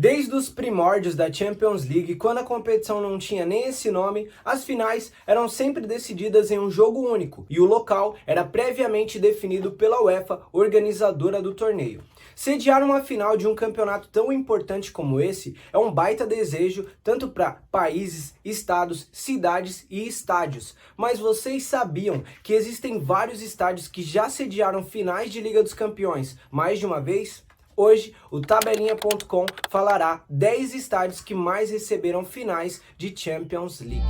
Desde os primórdios da Champions League, quando a competição não tinha nem esse nome, as finais eram sempre decididas em um jogo único e o local era previamente definido pela UEFA, organizadora do torneio. Sediar uma final de um campeonato tão importante como esse é um baita desejo tanto para países, estados, cidades e estádios. Mas vocês sabiam que existem vários estádios que já sediaram finais de Liga dos Campeões mais de uma vez? Hoje, o Tabelinha.com falará 10 estádios que mais receberam finais de Champions League.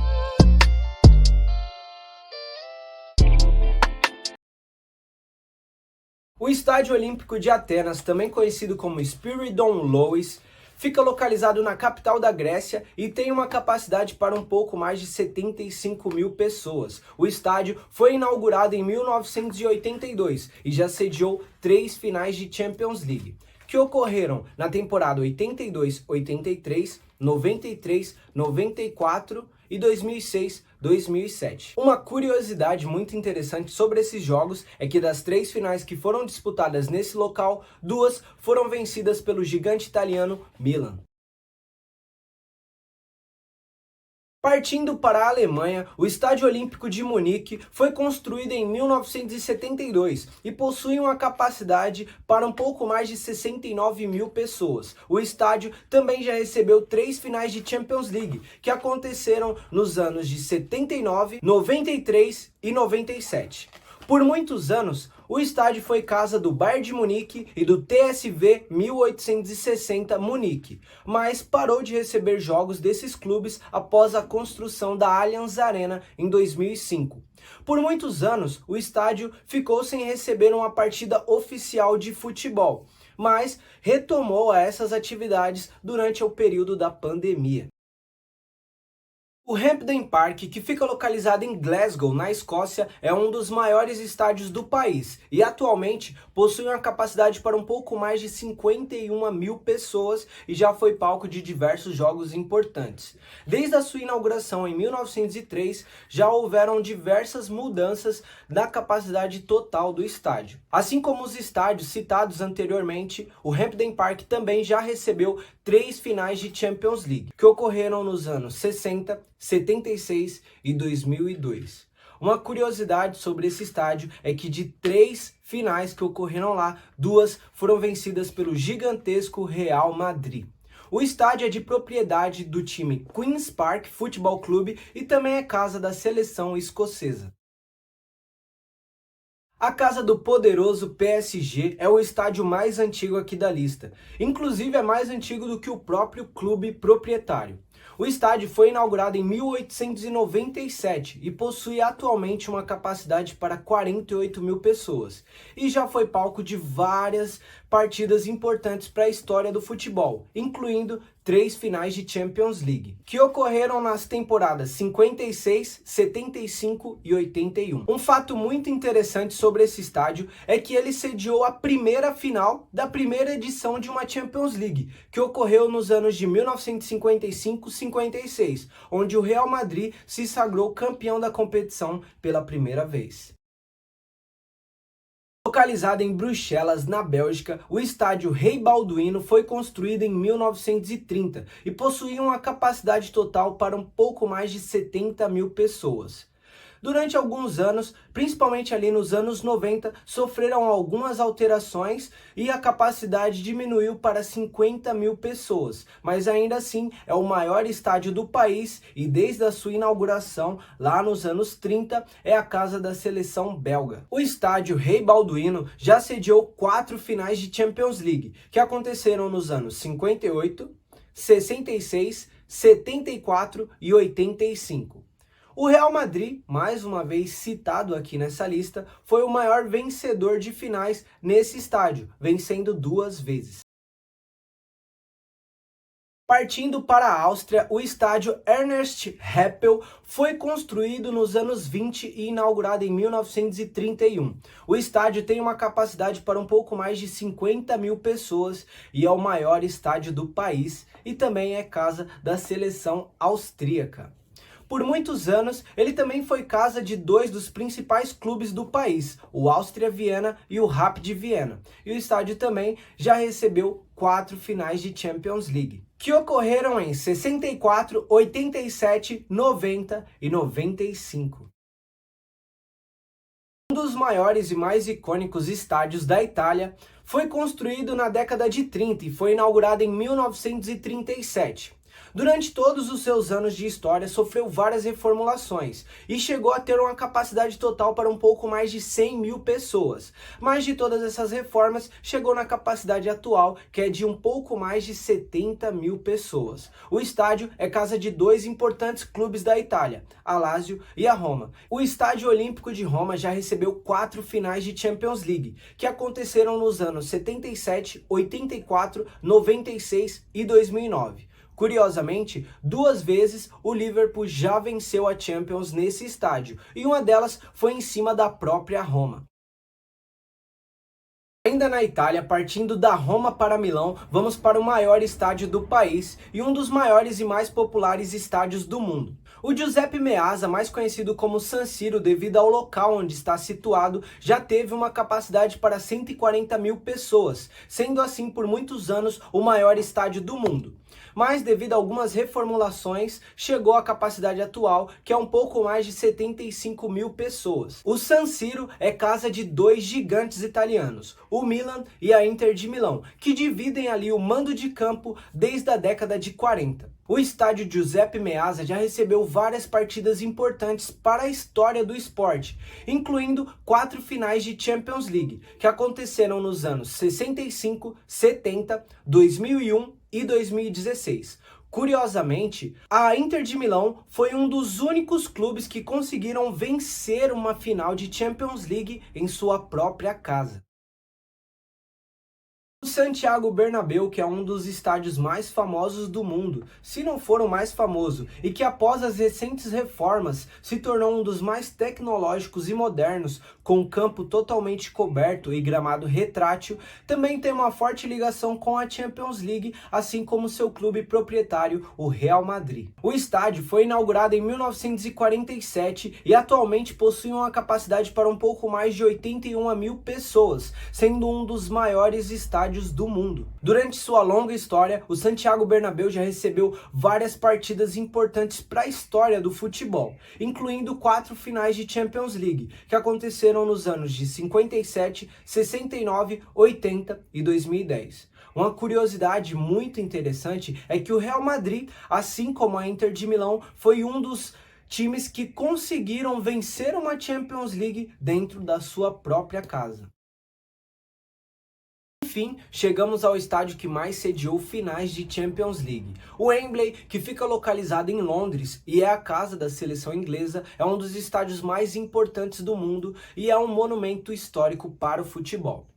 O Estádio Olímpico de Atenas, também conhecido como Spiridon Louis, fica localizado na capital da Grécia e tem uma capacidade para um pouco mais de 75 mil pessoas. O estádio foi inaugurado em 1982 e já sediou 3 finais de Champions League, que ocorreram na temporada 82-83, 93, 94 e 2006-2007. Uma curiosidade muito interessante sobre esses jogos é que das 3 finais que foram disputadas nesse local, 2 foram vencidas pelo gigante italiano Milan. Partindo para a Alemanha, o Estádio Olímpico de Munique foi construído em 1972 e possui uma capacidade para um pouco mais de 69 mil pessoas. O estádio também já recebeu 3 finais de Champions League, que aconteceram nos anos de 79, 93 e 97. Por muitos anos, o estádio foi casa do Bayern de Munique e do TSV 1860 Munique, mas parou de receber jogos desses clubes após a construção da Allianz Arena em 2005. Por muitos anos, o estádio ficou sem receber uma partida oficial de futebol, mas retomou essas atividades durante o período da pandemia. O Hampden Park, que fica localizado em Glasgow, na Escócia, é um dos maiores estádios do país e atualmente possui uma capacidade para um pouco mais de 51 mil pessoas e já foi palco de diversos jogos importantes. Desde a sua inauguração em 1903, já houveram diversas mudanças na capacidade total do estádio. Assim como os estádios citados anteriormente, o Hampden Park também já recebeu 3 finais de Champions League, que ocorreram nos anos 60, 76 e 2002. Uma curiosidade sobre esse estádio é que de 3 finais que ocorreram lá, 2 foram vencidas pelo gigantesco Real Madrid. O estádio é de propriedade do time Queen's Park Football Club e também é casa da seleção escocesa. A casa do poderoso PSG é o estádio mais antigo aqui da lista, inclusive é mais antigo do que o próprio clube proprietário. O estádio foi inaugurado em 1897 e possui atualmente uma capacidade para 48 mil pessoas e já foi palco de várias partidas importantes para a história do futebol, incluindo 3 finais de Champions League, que ocorreram nas temporadas 56, 75 e 81. Um fato muito interessante sobre esse estádio é que ele sediou a primeira final da primeira edição de uma Champions League, que ocorreu nos anos de 1955-56, onde o Real Madrid se sagrou campeão da competição pela primeira vez. Localizado em Bruxelas, na Bélgica, o estádio Rei Balduino foi construído em 1930 e possuía uma capacidade total para um pouco mais de 70 mil pessoas. Durante alguns anos, principalmente ali nos anos 90, sofreram algumas alterações e a capacidade diminuiu para 50 mil pessoas, mas ainda assim é o maior estádio do país e desde a sua inauguração, lá nos anos 30, é a casa da seleção belga. O estádio Rei Balduino já sediou 4 finais de Champions League, que aconteceram nos anos 58, 66, 74 e 85. O Real Madrid, mais uma vez citado aqui nessa lista, foi o maior vencedor de finais nesse estádio, vencendo 2 vezes. Partindo para a Áustria, o estádio Ernst Happel foi construído nos anos 20 e inaugurado em 1931. O estádio tem uma capacidade para um pouco mais de 50 mil pessoas e é o maior estádio do país e também é casa da seleção austríaca. Por muitos anos, ele também foi casa de 2 dos principais clubes do país, o Áustria Viena e o Rapid Viena. E o estádio também já recebeu 4 finais de Champions League, que ocorreram em 64, 87, 90 e 95. Um dos maiores e mais icônicos estádios da Itália foi construído na década de 30 e foi inaugurado em 1937. Durante todos os seus anos de história, sofreu várias reformulações e chegou a ter uma capacidade total para um pouco mais de 100 mil pessoas. Mas de todas essas reformas, chegou na capacidade atual, que é de um pouco mais de 70 mil pessoas. O estádio é casa de dois importantes clubes da Itália, a Lazio e a Roma. O Estádio Olímpico de Roma já recebeu 4 finais de Champions League, que aconteceram nos anos 77, 84, 96 e 2009. Curiosamente, 2 vezes o Liverpool já venceu a Champions nesse estádio, e uma delas foi em cima da própria Roma. Ainda na Itália, partindo da Roma para Milão, vamos para o maior estádio do país e um dos maiores e mais populares estádios do mundo. O Giuseppe Meazza, mais conhecido como San Siro devido ao local onde está situado, já teve uma capacidade para 140 mil pessoas, sendo assim por muitos anos o maior estádio do mundo. Mas devido a algumas reformulações, chegou à capacidade atual, que é um pouco mais de 75 mil pessoas. O San Siro é casa de dois gigantes italianos, o Milan e a Inter de Milão, que dividem ali o mando de campo desde a década de 40. O estádio Giuseppe Meazza já recebeu várias partidas importantes para a história do esporte, incluindo 4 finais de Champions League, que aconteceram nos anos 65, 70, 2001 e 2016. Curiosamente, a Inter de Milão foi um dos únicos clubes que conseguiram vencer uma final de Champions League em sua própria casa. O Santiago Bernabéu, que é um dos estádios mais famosos do mundo, se não for o mais famoso, e que após as recentes reformas se tornou um dos mais tecnológicos e modernos, com um campo totalmente coberto e gramado retrátil, também tem uma forte ligação com a Champions League, assim como seu clube proprietário, o Real Madrid. O estádio foi inaugurado em 1947 e atualmente possui uma capacidade para um pouco mais de 81 mil pessoas, sendo um dos maiores estádios do mundo. Durante sua longa história, o Santiago Bernabéu já recebeu várias partidas importantes para a história do futebol, incluindo 4 finais de Champions League, que aconteceram nos anos de 57, 69, 80 e 2010. Uma curiosidade muito interessante é que o Real Madrid, assim como a Inter de Milão, foi um dos times que conseguiram vencer uma Champions League dentro da sua própria casa. Enfim, chegamos ao estádio que mais sediou finais de Champions League. O Wembley, que fica localizado em Londres e é a casa da seleção inglesa, é um dos estádios mais importantes do mundo e é um monumento histórico para o futebol.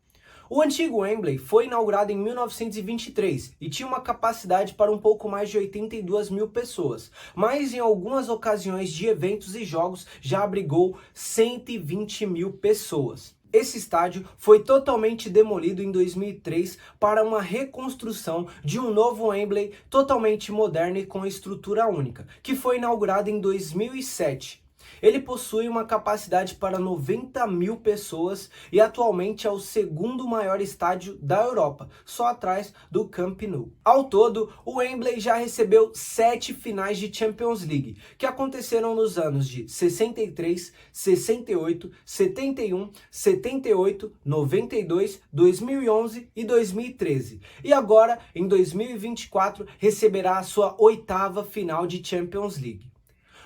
O antigo Wembley foi inaugurado em 1923 e tinha uma capacidade para um pouco mais de 82 mil pessoas, mas em algumas ocasiões de eventos e jogos já abrigou 120 mil pessoas. Esse estádio foi totalmente demolido em 2003 para uma reconstrução de um novo Wembley totalmente moderno e com estrutura única, que foi inaugurado em 2007. Ele possui uma capacidade para 90 mil pessoas e atualmente é o segundo maior estádio da Europa, só atrás do Camp Nou. Ao todo, o Wembley já recebeu 7 finais de Champions League, que aconteceram nos anos de 63, 68, 71, 78, 92, 2011 e 2013. E agora, em 2024, receberá a sua 8ª final de Champions League.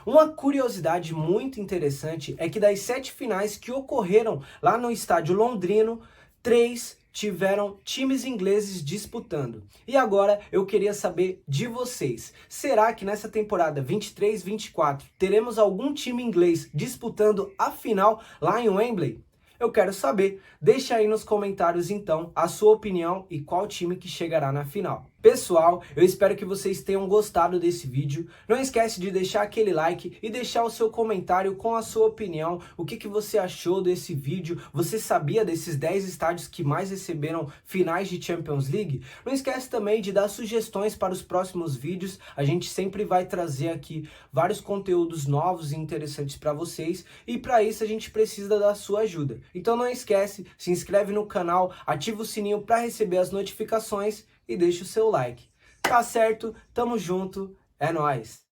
Uma curiosidade muito interessante é que das 7 finais que ocorreram lá no estádio londrino, 3 tiveram times ingleses disputando. E agora eu queria saber de vocês, será que nessa temporada 23-24 teremos algum time inglês disputando a final lá em Wembley? Eu quero saber, deixa aí nos comentários então a sua opinião e qual time que chegará na final. Pessoal, eu espero que vocês tenham gostado desse vídeo. Não esquece de deixar aquele like e deixar o seu comentário com a sua opinião. O que você achou desse vídeo? Você sabia desses 10 estádios que mais receberam finais de Champions League? Não esquece também de dar sugestões para os próximos vídeos. A gente sempre vai trazer aqui vários conteúdos novos e interessantes para vocês. E para isso a gente precisa da sua ajuda. Então não esquece, se inscreve no canal, ativa o sininho para receber as notificações e deixa o seu like. Tá certo? Tamo junto, é nóis!